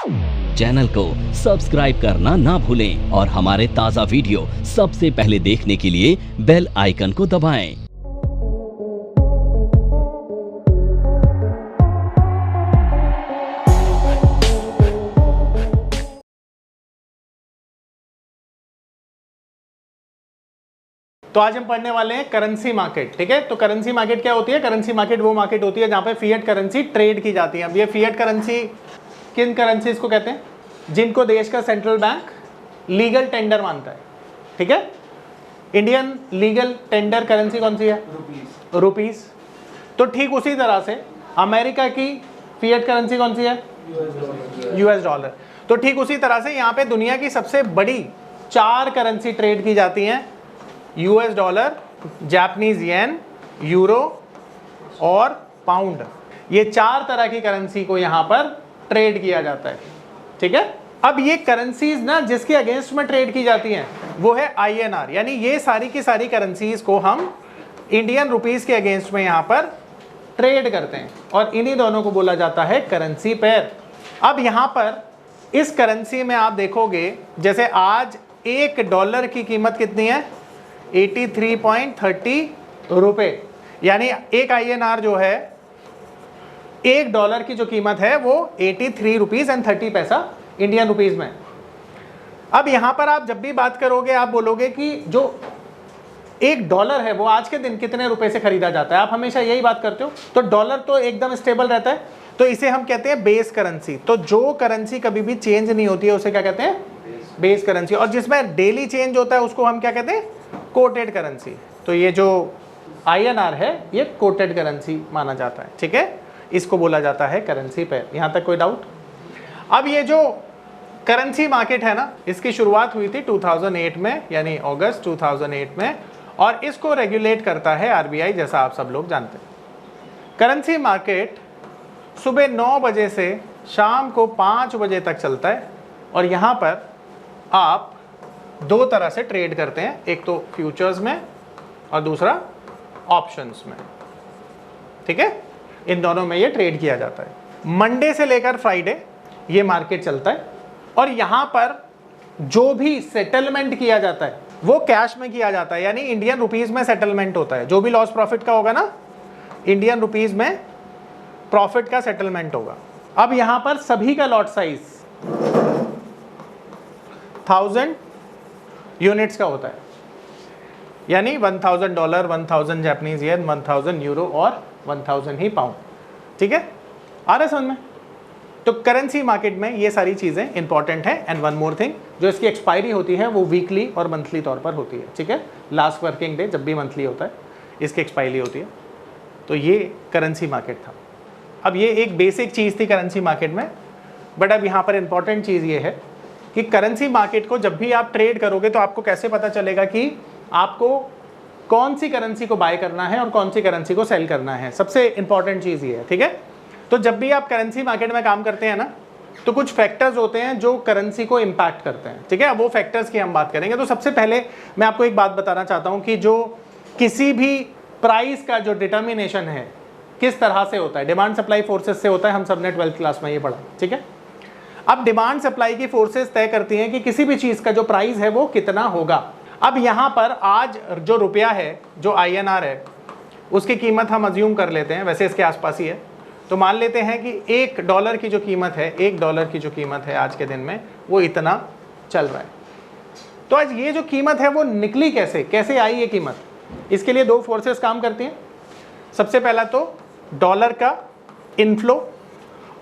Channel को subscribe करना ना भूलें और हमारे ताज़ा वीडियो सबसे पहले देखने के लिए बेल आइकन को दबाएं। तो आज हम पढ़ने वाले हैं करेंसी मार्केट। ठीक है, तो करेंसी मार्केट क्या होती है? करेंसी मार्केट वो मार्केट होती है जहां पे फिएट करेंसी ट्रेड की जाती है। अब ये फिएट करेंसी किन करेंसीज को कहते हैं? जिनको देश का सेंट्रल बैंक लीगल टेंडर मानता है। ठीक है, इंडियन लीगल टेंडर करेंसी कौन सी है? रुपीस। तो ठीक उसी तरह से अमेरिका की फिएट करेंसी कौन सी है? US dollar. तो ठीक उसी तरह से यहाँ पे दुनिया की सबसे बड़ी 4 करेंसी ट्रेड की जाती हैं, US dollar, Japanese yen, euro और पाउंड। ये 4 तरह की करेंसी को यहाँ पर ट्रेड किया जाता है। ठीक है, अब ये करेंसीज ना जिसके अगेंस्ट में ट्रेड की जाती हैं वो है आईएनआर, यानी ये सारी की सारी करेंसीज को हम इंडियन रुपीस के अगेंस्ट में यहाँ पर ट्रेड करते हैं और इन्हीं दोनों को बोला जाता है करेंसी पेयर। अब यहाँ पर इस करेंसी में आप देखोगे, जैसे आज $1 की कीमत कितनी है? 83.30 रुपए, यानी एक आईएनआर जो है $1 की जो कीमत है वो 83 रुपीज एंड 30 पैसा इंडियन रुपीज में। अब यहां पर आप जब भी बात करोगे आप बोलोगे कि जो $1 है वो आज के दिन कितने रुपए से खरीदा जाता है, आप हमेशा यही बात करते हो। तो डॉलर तो एकदम स्टेबल रहता है, तो इसे हम कहते हैं बेस करेंसी। तो जो करेंसी कभी भी चेंज नहीं होती है उसे क्या कहते हैं? Base currency. और जिसमें डेली चेंज होता है उसको हम क्या कहते हैं? Coated currency. तो ये जो आईएनआर है ये कोटेड करेंसी माना जाता है। ठीक है, इसको बोला जाता है करेंसी पेयर। यहां तक कोई डाउट? अब ये जो करेंसी मार्केट है ना, इसकी शुरुआत हुई थी 2008 में, यानी अगस्त 2008 में, और इसको रेगुलेट करता है आरबीआई, जैसा आप सब लोग जानते हैं। करेंसी मार्केट सुबह 9 बजे से शाम को 5 बजे तक चलता है और यहां पर आप 2 तरह से ट्रेड करते हैं, एक तो फ्यूचर्स में और दूसरा ऑप्शंस में। ठीक है, इन दोनों में ये ट्रेड किया जाता है। मंडे से लेकर फ्राइडे ये मार्केट चलता है और यहां पर जो भी सेटलमेंट किया जाता है वो कैश में किया जाता है, यानी इंडियन रुपीस में सेटलमेंट होता है। जो भी लॉस प्रॉफिट का होगा ना, इंडियन रुपीस में प्रॉफिट का सेटलमेंट होगा। अब यहां पर सभी का लॉट साइज 1000 यूनिट्स का होता है, यानी $1000, 1000 जापानीज येन, 1000 यूरो और 1000 ही पाउंड। ठीक है, आ रहा है समझ में? तो करेंसी मार्केट में ये सारी चीजें इंपॉर्टेंट है। एंड वन मोर थिंग, जो इसकी एक्सपायरी होती है वो वीकली और मंथली तौर पर होती है। ठीक है, लास्ट वर्किंग डे जब भी मंथली होता है इसकी एक्सपायरी होती है। तो ये करेंसी मार्केट था। अब ये एक बेसिक चीज थी करेंसी मार्केट में, बट अब यहाँ पर इंपॉर्टेंट चीज ये है कि करेंसी मार्केट को जब भी आप ट्रेड करोगे तो आपको कैसे पता चलेगा कि आपको कौन सी करेंसी को बाय करना है और कौन सी करेंसी को सेल करना है। सबसे इंपॉर्टेंट चीज ये है। ठीक है, तो जब भी आप करेंसी मार्केट में काम करते हैं ना, तो कुछ फैक्टर्स होते हैं जो करेंसी को इंपैक्ट करते हैं। ठीक है, अब वो फैक्टर्स की हम बात करेंगे। तो सबसे पहले मैं आपको एक बात बताना चाहता हूं कि जो किसी भी प्राइस का जो डिटर्मिनेशन है किस तरह से होता है, डिमांड सप्लाई फोर्सेस से होता है। हम सबने 12th क्लास में ये पढ़ा। ठीक है, अब डिमांड सप्लाई की फोर्सेस तय करती हैं कि किसी भी चीज का जो प्राइस है वो कितना होगा। अब यहां पर आज जो रुपया है, जो आईएनआर है, उसकी कीमत हम अज्यूम कर लेते हैं, वैसे इसके आसपास ही है। तो मान लेते हैं कि $1 की जो कीमत है, $1 की जो कीमत है आज के दिन में वो इतना चल रहा है। तो आज ये जो कीमत है वो निकली कैसे आई ये कीमत? इसके लिए 2 फोर्सेस काम करती हैं। सबसे पहला तो डॉलर का इनफ्लो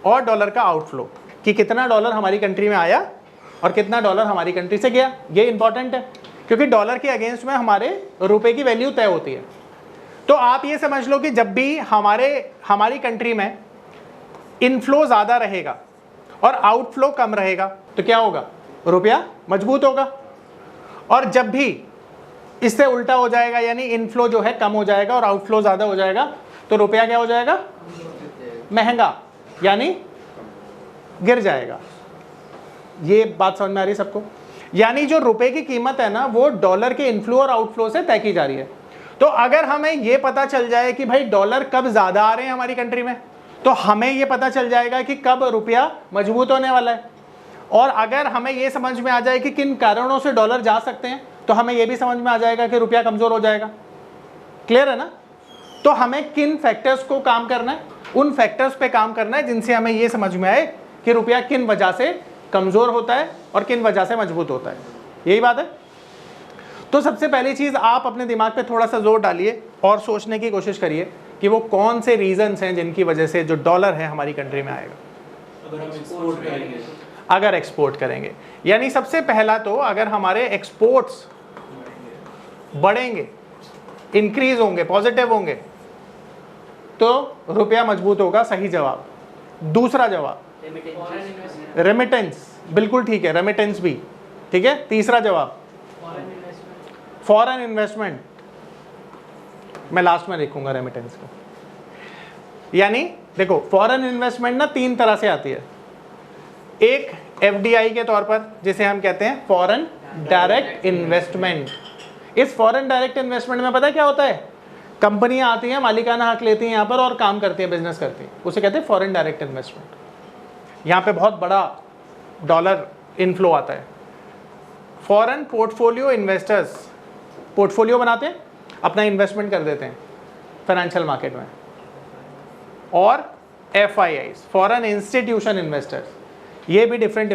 और डॉलर का आउटफ्लो, कि कितना डॉलर हमारी कंट्री में आया और कितना डॉलर हमारी कंट्री से गया। ये इंपॉर्टेंट है क्योंकि डॉलर के अगेंस्ट में हमारे रुपए की वैल्यू तय होती है। तो आप ये समझ लो कि जब भी हमारी कंट्री में इनफ्लो ज्यादा रहेगा और आउटफ्लो कम रहेगा तो क्या होगा? रुपया मजबूत होगा। और जब भी इससे उल्टा हो जाएगा, यानी इनफ्लो जो है कम हो जाएगा और आउटफ्लो ज्यादा हो जाएगा, तो रुपया क्या हो जाएगा? महंगा, यानी गिर जाएगा। ये बात समझ में आ रही है सबको? यानी जो रुपए की कीमत है ना वो डॉलर के इनफ्लो और आउटफ्लो से तय की जा रही है। तो अगर हमें ये पता चल जाए कि भाई डॉलर कब ज्यादा आ रहे हैं हमारी कंट्री में, तो हमें ये पता चल जाएगा कि कब रुपया मजबूत होने वाला है। और अगर हमें ये समझ में आ जाए कि किन कारणों से डॉलर जा सकते हैं, तो हमें ये भी समझ में आ जाएगा कि रुपया कमजोर हो जाएगा। क्लियर है ना? तो हमें किन फैक्टर्स को काम करना है, उन फैक्टर्स पे काम करना है जिनसे हमें ये समझ में आए कि रुपया किन वजह से कमजोर होता है और किन वजह से मजबूत होता है। यही बात है। तो सबसे पहली चीज, आप अपने दिमाग पे थोड़ा सा जोर डालिए और सोचने की कोशिश करिए कि वो कौन से रीजंस हैं जिनकी वजह से जो डॉलर है हमारी कंट्री में आएगा। अगर एक्सपोर्ट करेंगे, यानी सबसे पहला तो अगर हमारे एक्सपोर्ट्स बढ़ेंगे, इंक्रीज होंगे, पॉजिटिव होंगे, तो रुपया मजबूत होगा। सही जवाब। दूसरा जवाब रेमिटेंस, बिल्कुल ठीक है, रेमिटेंस भी ठीक है। तीसरा जवाब फॉरेन इन्वेस्टमेंट, मैं लास्ट में लिखूंगा रेमिटेंस को। यानी देखो, फॉरेन इन्वेस्टमेंट ना तीन तरह से आती है। एक एफडीआई के तौर पर, जिसे हम कहते हैं फॉरेन डायरेक्ट इन्वेस्टमेंट। इस फॉरेन डायरेक्ट इन्वेस्टमेंट में पता है क्या होता है? कंपनियां आती हैं, मालिकाना हक लेती हैं यहाँ पर और काम करती हैं, बिजनेस करती हैं, उसे कहते हैं फॉरेन डायरेक्ट इन्वेस्टमेंट। यहाँ पे बहुत बड़ा डॉलर इनफ्लो आता है। फॉरेन पोर्टफोलियो इन्वेस्टर्स पोर्टफोलियो बनाते हैं, अपना इन्वेस्टमेंट कर देते हैं फाइनेंशियल मार्केट में। और एफआईआईज, फॉरेन इंस्टीट्यूशन इन्वेस्टर्स, ये भी डिफरेंट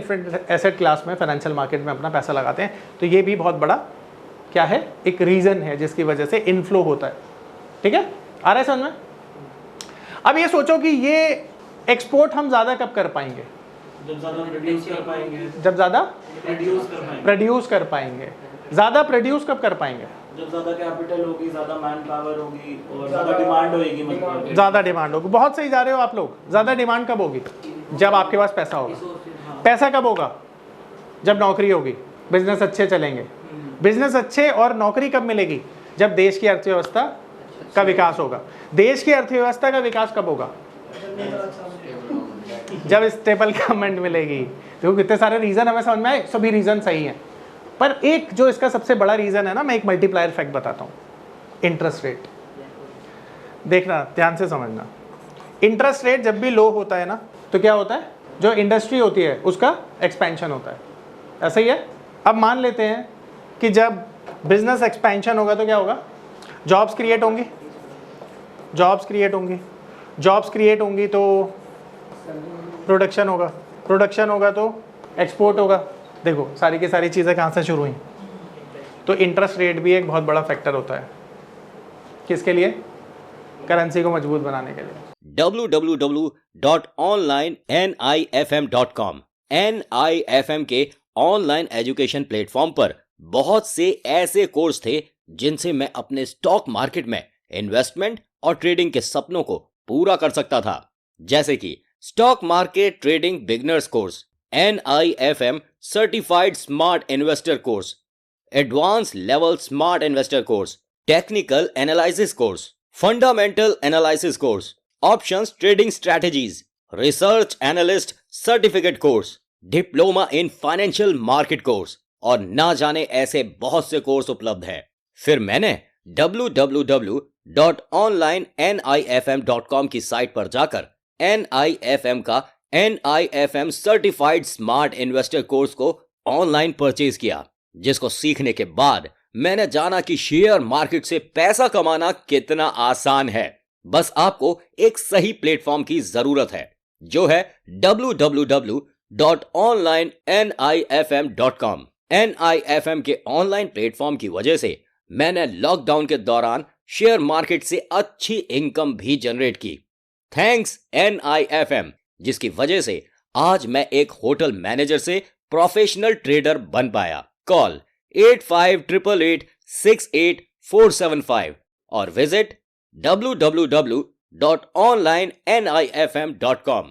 एसेट क्लास में फाइनेंशियल मार्केट में अपना पैसा लगाते हैं। तो ये भी बहुत बड़ा क्या है, एक रीजन है जिसकी वजह से इनफ्लो होता है। ठीक है, आ रहा है समझ में? अब ये सोचो कि ये एक्सपोर्ट हम ज्यादा कब कर पाएंगे? जब ज्यादा प्रोड्यूस कर पाएंगे। जब ज्यादा प्रोड्यूस कर पाएंगे। ज्यादा प्रोड्यूस कब कर पाएंगे? जब ज्यादा कैपिटल होगी, ज्यादा मैन पावर होगी और ज्यादा डिमांड होगी। मतलब ज्यादा डिमांड होगी। बहुत सही जा रहे हो आप लोग। ज्यादा डिमांड कब होगी? जब आपके पास पैसा होगा। पैसा कब होगा? जब नौकरी होगी, बिजनेस अच्छे चलेंगे। बिजनेस अच्छे और नौकरी कब मिलेगी? जब देश की अर्थव्यवस्था का विकास होगा। देश की अर्थव्यवस्था का विकास कब होगा? जब स्टेबल गवर्नमेंट मिलेगी। देखो कितने सारे रीजन हमें समझ में आए, सभी रीजन सही हैं, पर एक जो इसका सबसे बड़ा रीजन है ना, मैं एक मल्टीप्लायर फैक्ट बताता हूँ, इंटरेस्ट रेट। देखना, ध्यान से समझना। इंटरेस्ट रेट जब भी लो होता है ना, तो क्या होता है? जो इंडस्ट्री होती है उसका एक्सपेंशन होता है। ऐसा ही है। अब मान लेते हैं कि जब बिजनेस एक्सपेंशन होगा तो क्या होगा? जॉब्स क्रिएट होंगी। जॉब्स क्रिएट होंगी। जॉब्स क्रिएट होंगी तो प्रोडक्शन होगा। प्रोडक्शन होगा तो एक्सपोर्ट होगा। देखो सारी की सारी चीज़ें कहाँ से शुरू हुई? तो इंटरेस्ट रेट भी एक बहुत बड़ा फैक्टर होता है। किसके लिए? करेंसी को मजबूत बनाने के लिए। www.onlinenifm.com NIFM के ऑनलाइन एजुकेशन प्लेटफॉर्म पर बहुत से ऐसे कोर्स थे जिनसे मैं अपने स्टॉक मार्केट में इन्वेस्टमेंट और ट्रेडिंग के सपनों को पूरा कर सकता था। जैसे कि stock market trading beginners course, NIFM certified smart investor course, advance level smart investor course, technical analysis course, fundamental analysis course, options trading strategies, research analyst certificate course, diploma in financial market course और ना जाने ऐसे बहुत से course उपलब्ध हैं। फिर मैंने www.onlinenifm.com की साइट पर जाकर NIFM का NIFM certified smart investor course को ऑनलाइन परचेज किया, जिसको सीखने के बाद मैंने जाना कि शेयर मार्केट से पैसा कमाना कितना आसान है। बस आपको एक सही प्लेटफॉर्म की जरूरत है, जो है www.onlinenifm.com। NIFM के ऑनलाइन प्लेटफॉर्म की वजह से मैंने लॉकडाउन के दौरान शेयर मार्केट से अच्छी इनकम भी जनरेट की। थैंक्स NIFM, जिसकी वजह से आज मैं एक होटल मैनेजर से प्रोफेशनल ट्रेडर बन पाया। कॉल 8588868475 और विजिट www.onlinenifm.com।